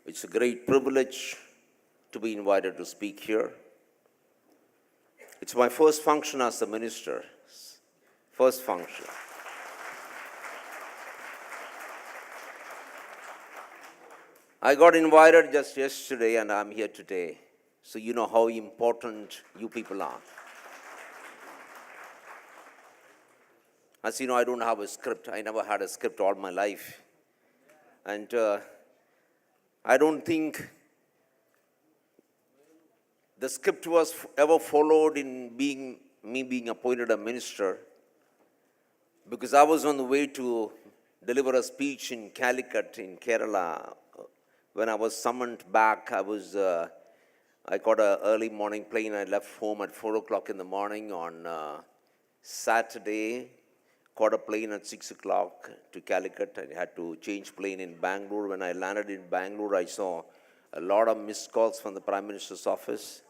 It's a great privilege to be invited to speak here. It's my first function as a minister. First function. I got invited just yesterday and I'm here today. So you know how important you people are. As you know, I don't have a script. I never had a script all my life. And I don't think the script was ever followed in me being appointed a minister, because I was on the way to deliver a speech in Calicut in Kerala. When I was summoned back, I caught an early morning plane. I left home at 4 o'clock in the morning on Saturday. Caught a plane at 6 o'clock to Calicut. I had to change plane in Bangalore. When I landed in Bangalore, I saw a lot of missed calls from the Prime Minister's office.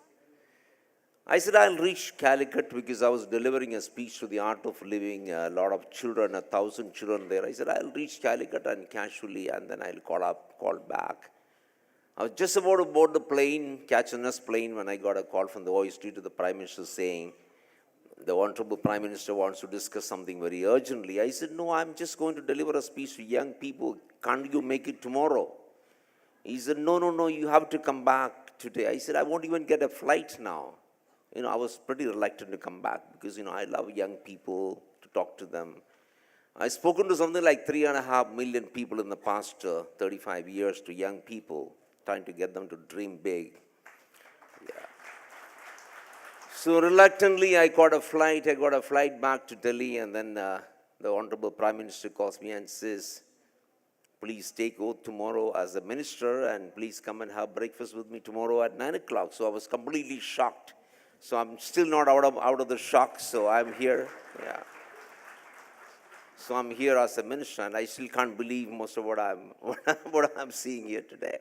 I said, I'll reach Calicut because I was delivering a speech to the Art of Living, a lot of children, 1,000 children there. I said, I'll reach Calicut and casually, and then I'll call back. I was just about to board the plane, catch the next plane, when I got a call from the OISD to the Prime Minister saying, the Honorable Prime Minister wants to discuss something very urgently. I said, no, I'm just going to deliver a speech to young people. Can't you make it tomorrow? He said, no, you have to come back today. I said, I won't even get a flight now. I was pretty reluctant to come back because, I love young people, to talk to them. I've spoken to something like 3.5 million people in the past 35 years, to young people, trying to get them to dream big. So reluctantly, I got a flight. I got a flight back to Delhi, and then the Honorable Prime Minister calls me and says, please take oath tomorrow as a minister, and please come and have breakfast with me tomorrow at 9 o'clock. So I was completely shocked. So I'm still not out of the shock, so I'm here. Yeah. So I'm here as a minister, and I still can't believe most of what I'm seeing here today.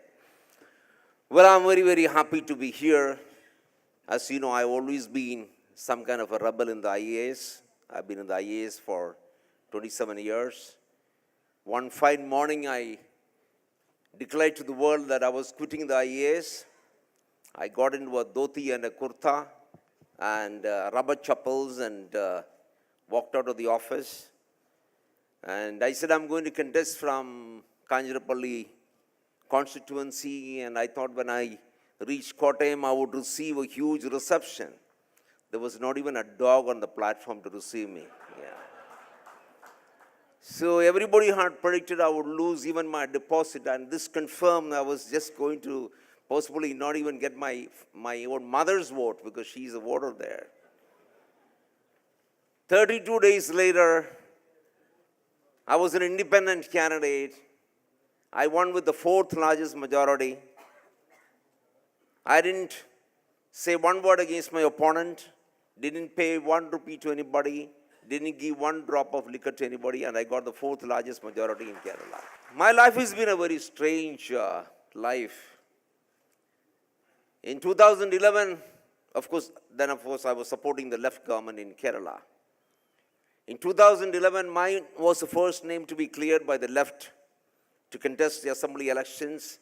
Well, I'm very, very happy to be here. As you know, I've always been some kind of a rebel in the IAS. I've been in the IAS for 27 years. One fine morning, I declared to the world that I was quitting the IAS. I got into a dhoti and a kurta and rubber chappals and walked out of the office. And I said, I'm going to contest from Kanjirapalli constituency, and I thought when I reached Kottayam, I would receive a huge reception. There was not even a dog on the platform to receive me. Yeah. So everybody had predicted I would lose even my deposit, and this confirmed I was just going to possibly not even get my own mother's vote because she's a voter there. 32 days later, I was an independent candidate. I won with the 4th largest majority. I didn't say one word against my opponent, didn't pay 1 rupee to anybody, didn't give 1 drop of liquor to anybody, and I got the 4th largest majority in Kerala. My life has been a very strange life. In 2011, of course, I was supporting the left government in Kerala. In 2011, mine was the first name to be cleared by the left to contest the assembly elections.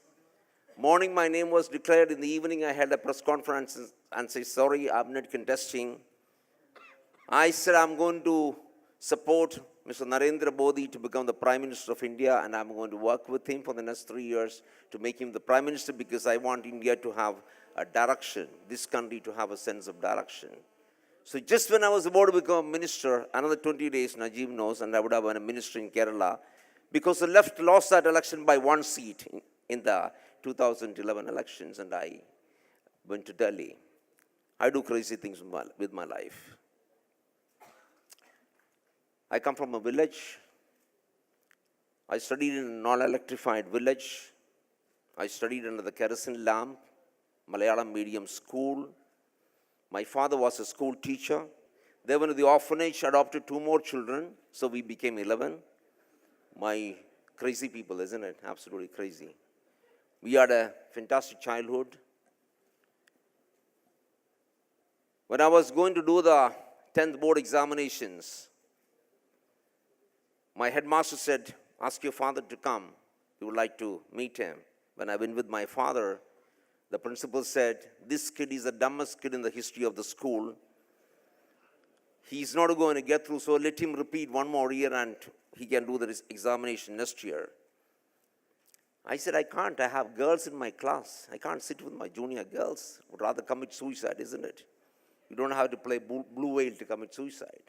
Morning, my name was declared. In the evening, I held a press conference and said, sorry, I'm not contesting. I said, I'm going to support Mr. Narendra Modi to become the Prime Minister of India, and I'm going to work with him for the next 3 years to make him the Prime Minister, because I want India to have a direction, this country to have a sense of direction. So just when I was about to become a minister, another 20 days, Najib knows, and I would have been a minister in Kerala, because the left lost that election by 1 seat in the 2011 elections, and I went to Delhi. I do crazy things with my life. I come from a village. I studied in a non-electrified village. I studied under the kerosene lamp, Malayalam medium school. My father was a school teacher. They went to the orphanage, adopted 2 more children, so we became 11. My crazy people, isn't it? Absolutely crazy. We had a fantastic childhood. When I was going to do the 10th board examinations, my headmaster said, ask your father to come. You would like to meet him. When I went with my father, the principal said, this kid is the dumbest kid in the history of the school. He's not going to get through, so let him repeat one more year and he can do the examination next year. I said, I can't. I have girls in my class. I can't sit with my junior girls. Would rather commit suicide, isn't it? You don't have to play blue whale to commit suicide.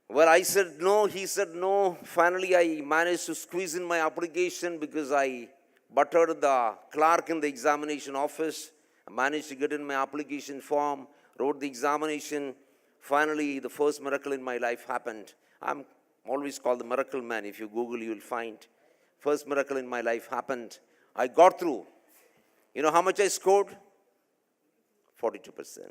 Well, I said no. He said no. Finally, I managed to squeeze in my application because I buttered the clerk in the examination office. I managed to get in my application form, wrote the examination. Finally, the first miracle in my life happened. I'm always called the miracle man. If you Google, you will find. First miracle in my life happened. I got through. You know how much I scored? 42%.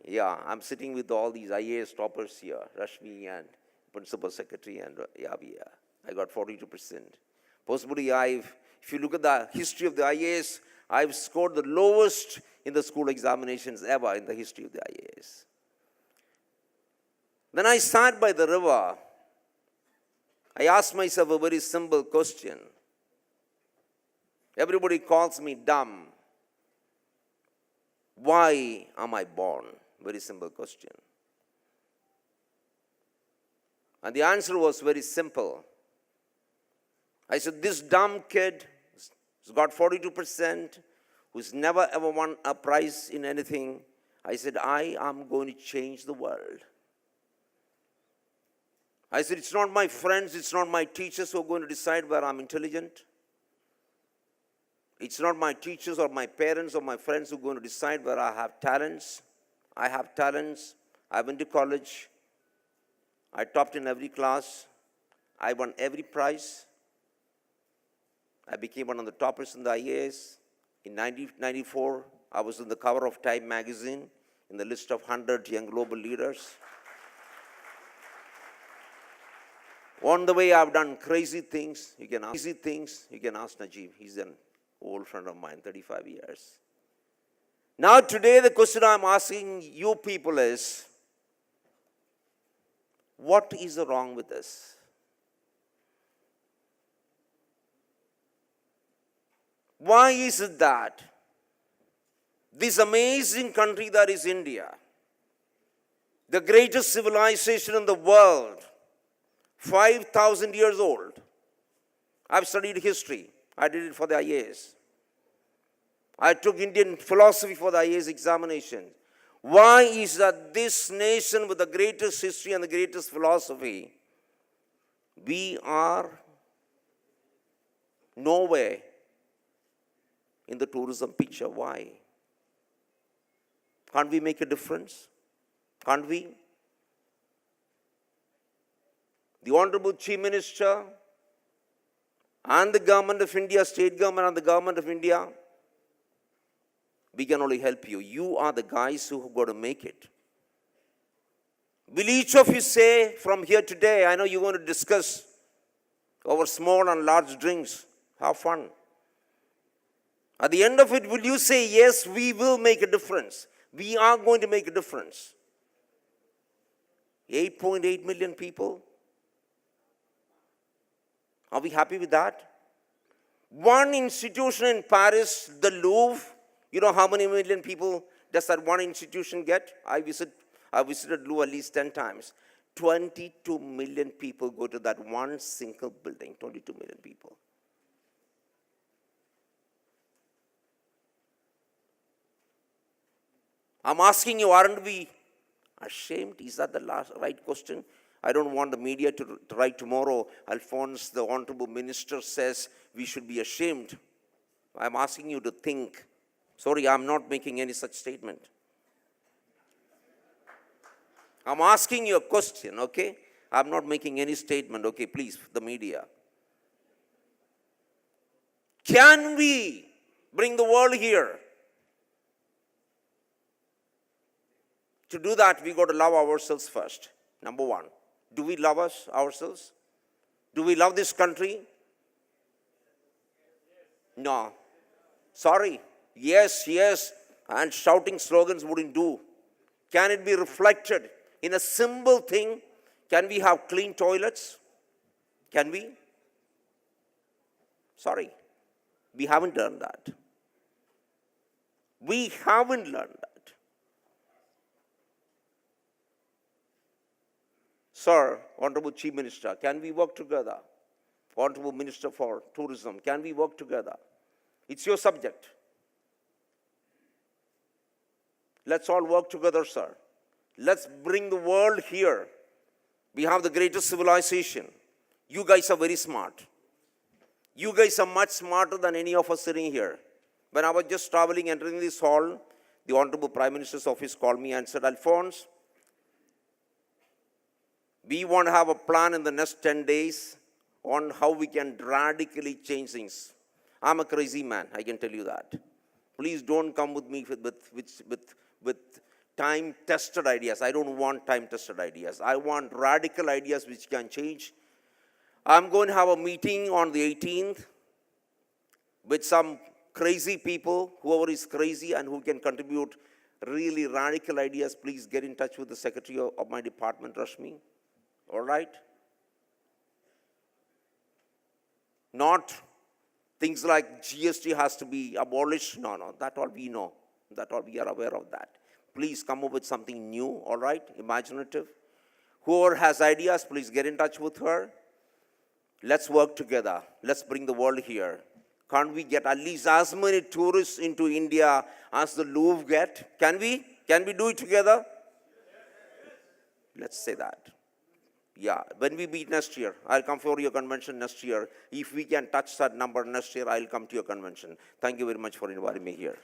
Yeah, I'm sitting with all these IAS toppers here, Rashmi and Principal Secretary and Yabiya. I got 42%. Possibly if you look at the history of the IAS, I've scored the lowest in the school examinations ever in the history of the IAS. Then I sat by the river. I asked myself a very simple question. Everybody calls me dumb. Why am I born? Very simple question. And the answer was very simple. I said, this dumb kid who's got 42%, who's never ever won a prize in anything, I said, I am going to change the world. I said, it's not my friends, it's not my teachers who are going to decide whether I'm intelligent. It's not my teachers or my parents or my friends who are going to decide whether I have talents. I have talents. I went to college. I topped in every class. I won every prize. I became one of the toppers in the IAS. In 1994, I was on the cover of Time magazine in the list of 100 young global leaders. On the way, I've done crazy things. You can ask Najib. He's an old friend of mine, 35 years. Now today, the question I'm asking you people is, what is wrong with this? Why is it that this amazing country that is India, the greatest civilization in the world, 5,000 years old. I've studied history. I did it for the IAS. I took Indian philosophy for the IAS examination. Why is that this nation with the greatest history and the greatest philosophy, we are nowhere in the tourism picture? Why? Can't we make a difference? Can't we? The Honorable Chief Minister and the Government of India, State Government and the Government of India, we can only help you. You are the guys who have got to make it. Will each of you say from here today, I know you're going to discuss over small and large drinks. Have fun. At the end of it, will you say, yes, we will make a difference. We are going to make a difference. 8.8 million people. Are we happy with that? One institution in Paris, the Louvre, you know how many million people does that one institution get? I visited Louvre at least 10 times. 22 million people go to that one single building. 22 million people. I'm asking you, aren't we ashamed? Is that the right question? I don't want the media to write tomorrow, Alphons, the Honorable Minister says we should be ashamed. I'm asking you to think. Sorry, I'm not making any such statement. I'm asking you a question, okay? I'm not making any statement, okay? Please, the media. Can we bring the world here? To do that, we got to love ourselves first. Number one. Do we love ourselves? Do we love this country? No. Sorry. Yes, yes. And shouting slogans wouldn't do. Can it be reflected in a simple thing? Can we have clean toilets? Can we? Sorry, we haven't done that. We haven't learned that. Sir, Honorable Chief Minister, can we work together? Honorable Minister for Tourism, can we work together? It's your subject. Let's all work together, sir. Let's bring the world here. We have the greatest civilization. You guys are very smart. You guys are much smarter than any of us sitting here. When I was just traveling, entering this hall, the Honorable Prime Minister's office called me and said, Alphons, we want to have a plan in the next 10 days on how we can radically change things. I'm a crazy man, I can tell you that. Please don't come with me with time-tested ideas. I don't want time-tested ideas. I want radical ideas which can change. I'm going to have a meeting on the 18th with some crazy people, whoever is crazy and who can contribute really radical ideas. Please get in touch with the secretary of my department, Rashmi. All right? Not things like GST has to be abolished. No, that all we know. That all we are aware of that. Please come up with something new, all right? Imaginative. Whoever has ideas, please get in touch with her. Let's work together. Let's bring the world here. Can't we get at least as many tourists into India as the Louvre get? Can we? Can we do it together? Let's say that. Yeah, when we meet next year, I'll come for your convention next year. If we can touch that number next year, I'll come to your convention. Thank you very much for inviting me here.